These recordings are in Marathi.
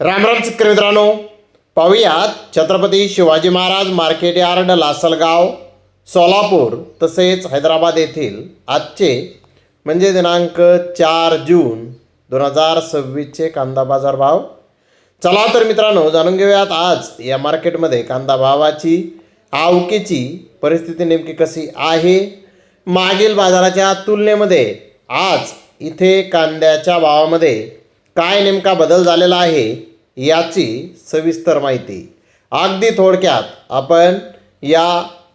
रामराम शेतकरी मित्रांनो, पाहूयात छत्रपती शिवाजी महाराज मार्केट यार्ड लासलगाव सोलापूर तसेच हैदराबाद येथील आजचे म्हणजे दिनांक 4 जून 2026चे कांदा बाजार भाव. चला तर मित्रांनो, जाणून घेऊयात आज या मार्केटमध्ये कांदा भावाची आवकेची परिस्थिती नेमकी कशी आहे. मागील बाजाराच्या तुलनेमध्ये आज इथे कांद्याच्या भावामध्ये काय नेमका बदल झालेला आहे याची सविस्तर माहिती अगदी थोडक्यात आपण या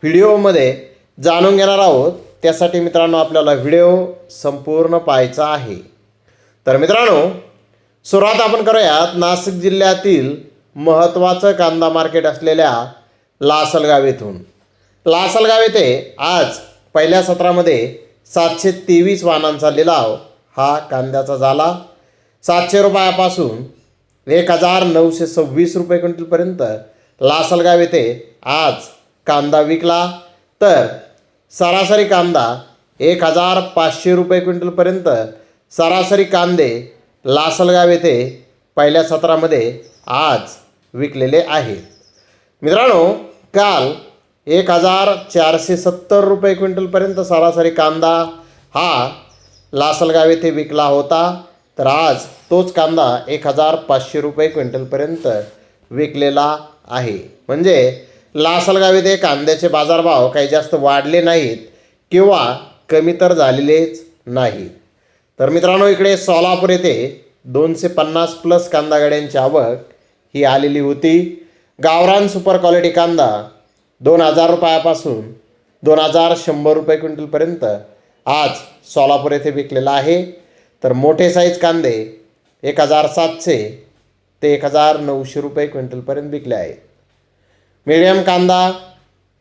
व्हिडिओमध्ये जाणून घेणार आहोत. त्यासाठी मित्रांनो आपल्याला व्हिडिओ संपूर्ण पाहायचा आहे. तर मित्रांनो, सुरुवात आपण करूयात नाशिक जिल्ह्यातील महत्त्वाचं कांदा मार्केट असलेल्या लासलगाव येथून. लासलगाव येथे आज पहिल्या सत्रामध्ये 723 वाहनांचा लिलाव हा कांद्याचा झाला. 700 रुपयापासून 1926 रुपये क्विंटलपर्यंत लासलगाव येथे आज कांदा विकला. तर सरासरी कांदा 1500 रुपये क्विंटलपर्यंत सरासरी कांदे लासलगाव येथे पहिल्या सत्रामध्ये आज विकलेले आहेत. मित्रांनो, काल 1470 रुपये क्विंटलपर्यंत सरासरी कांदा हा लासलगाव येथे विकला होता. तर आज तोच कांदा 1500 रुपये क्विंटलपर्यंत विकलेला आहे. म्हणजे लासलगाव येथे कांद्याचे बाजारभाव काही जास्त वाढले नाहीत किंवा कमी तर झालेलेच नाहीत. तर मित्रांनो, इकडे सोलापूर येथे 250 प्लस कांदा गाड्यांची आवक ही आलेली होती. गावरान सुपर क्वालिटी कांदा 2000 रुपयापासून 2100 रुपये क्विंटलपर्यंत आज सोलापूर येथे विकलेला आहे. तर मोठे साईज कांदे 1700 ते 1900 रुपये क्विंटलपर्यंत विकले आहेत. मीडियम कांदा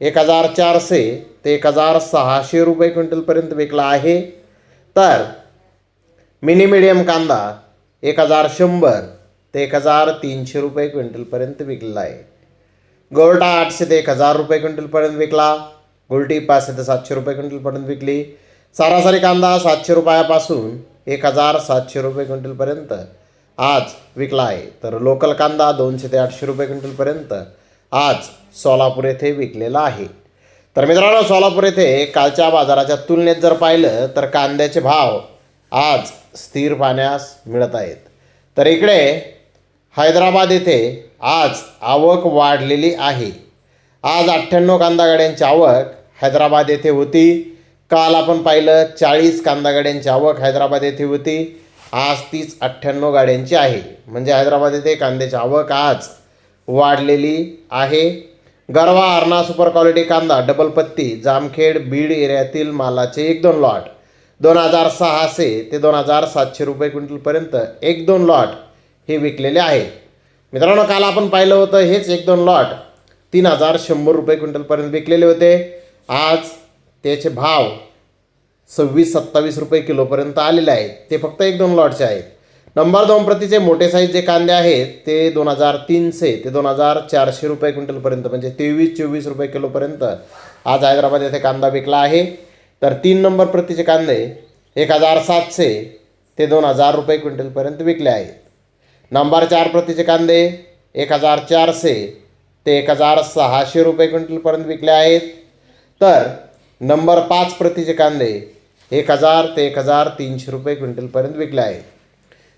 1400 ते 1600 रुपये क्विंटलपर्यंत विकला आहे. तर मिनी मीडियम कांदा 1100 ते 1300 रुपये क्विंटलपर्यंत विकलेला आहे. गोल्टा 800 ते 1000 रुपये क्विंटलपर्यंत विकला. गोल्टी 500 ते 700 रुपये क्विंटलपर्यंत विकली. सरासरी कांदा 700 रुपयापासून 1700 रुपये क्विंटलपर्यंत आज विकला आहे. तर लोकल कांदा 200 ते 800 रुपये क्विंटलपर्यंत आज सोलापूर येथे विकलेला आहे. तर मित्रांनो, सोलापूर येथे कालच्या बाजाराच्या तुलनेत जर पाहिलं तर कांद्याचे भाव आज स्थिर पाहण्यास मिळत आहेत. तर इकडे हैदराबाद येथे आज आवक वाढलेली आहे. आज 98 कांदा गाड्यांची आवक हैदराबाद येथे होती. काल आपण पाहिलं 40 कांदा गाड्यांची आवक हैदराबाद येथे होती. आज तीच 98 गाड्यांची आहे. म्हणजे हैदराबाद येथे कांद्याची आवक आज वाढलेली आहे. गरवा अरणा सुपर क्वालिटी कांदा डबल पत्ती जामखेड बीड एरियातील मालाचे 1-2 लॉट 2600 ते 2700 रुपये क्विंटलपर्यंत 1-2 लॉट हे विकलेले आहेत. मित्रांनो, काल आपण पाहिलं होतं हेच 1-2 लॉट 3100 रुपये क्विंटलपर्यंत विकलेले होते. आज त्याचे भाव 26-27 रुपये किलोपर्यंत आलेले आहेत. ते फक्त 1-2 लॉटचे आहेत. नंबर 2 प्रतीचे मोठे साईज जे कांदे आहेत ते 2300 ते 2400 रुपये क्विंटलपर्यंत म्हणजे 23-24 रुपये किलोपर्यंत आज हैदराबाद येथे कांदा विकला आहे. तर 3 नंबर प्रतीचे कांदे 1700 ते 2000 रुपये क्विंटलपर्यंत विकले आहेत. नंबर 4 प्रतीचे कांदे 1400 ते 1600 रुपये क्विंटलपर्यंत विकले आहेत. तर नंबर 5 प्रतीचे कांदे 1000 ते 1300 रुपये क्विंटलपर्यंत विकले आहेत.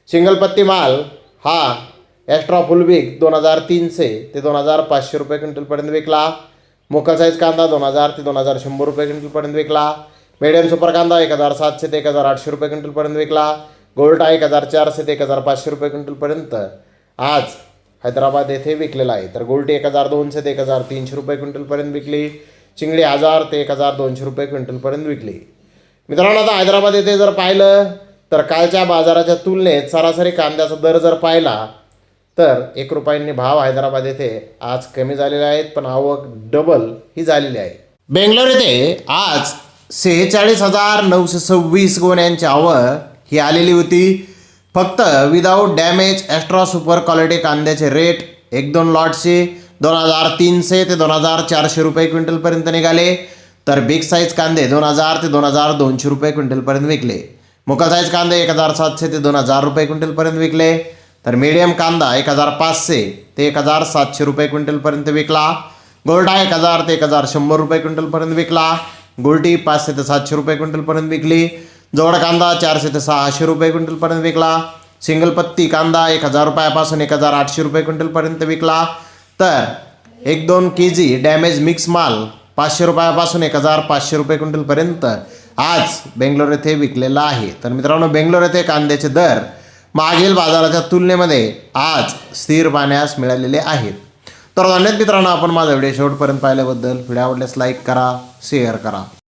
सिंगल पत्ती माल हा एक्स्ट्रा फुल बिग 2300 ते 2500 रुपये क्विंटलपर्यंत विकला. मोकल साईज कांदा 2000 ते 2100 रुपये क्विंटलपर्यंत विकला. मीडियम सुपर कांदा 1700 ते 1800 रुपये क्विंटलपर्यंत विकला. गोल्टा 1400 ते 1500 रुपये क्विंटलपर्यंत आज हैदराबाद येथे विकलेला आहे. तर गोल्टी 1200 ते 1300 रुपये क्विंटलपर्यंत विकली. चिंगडी 1000 ते 1200 रुपये क्विंटलपर्यंत विकली. मित्रांनो, आता हैदराबाद येथे जर पाहिलं तर कालच्या बाजाराच्या तुलनेत सरासरी कांद्याचा दर जर पाहिला तर 1 रुपयांनी भाव हैदराबाद येथे आज कमी झालेले आहेत, पण आवक डबल ही झालेली आहे. बेंगलोर येथे आज 46,926 गोण्यांची आवक ही आलेली होती. फक्त without damage extra super quality कांद्याचे रेट 1-2 लॉटचे 2300 ते 2400 रुपये क्विंटलपर्यंत निघाले. तर बिग साईज कांदे 2000 ते 2200 रुपये क्विंटलपर्यंत विकले. मोकल साईज कांदे 1700 ते 2000 रुपये क्विंटलपर्यंत विकले. तर मीडियम कांदा 1500 ते 1700 रुपये क्विंटलपर्यंत विकला. गोल्डा 1000 ते 1100 रुपये क्विंटलपर्यंत विकला. गुलटी 500 ते 700 रुपये क्विंटलपर्यंत विकली. जोड कांदा 400 ते 600 रुपये क्विंटलपर्यंत विकला. सिंगल पत्ती कांदा 1000 रुपयापासून 1800 रुपये क्विंटलपर्यंत विकला. तर 1-2 KG डॅमेज मिक्स माल 500 रुपयापासून 1500 रुपये क्विंटलपर्यंत आज बेंगलोर येथे विकलेला आहे. तर मित्रांनो, बेंगलोर येथे कांद्याचे दर मागील बाजाराच्या तुलनेमध्ये आज स्थिर पाहण्यास मिळालेले आहेत. तर धन्यवाद मित्रांनो, आपण माझा व्हिडिओ शेवटपर्यंत पाहिल्याबद्दल. व्हिडिओ आवडल्यास लाईक करा, शेअर करा.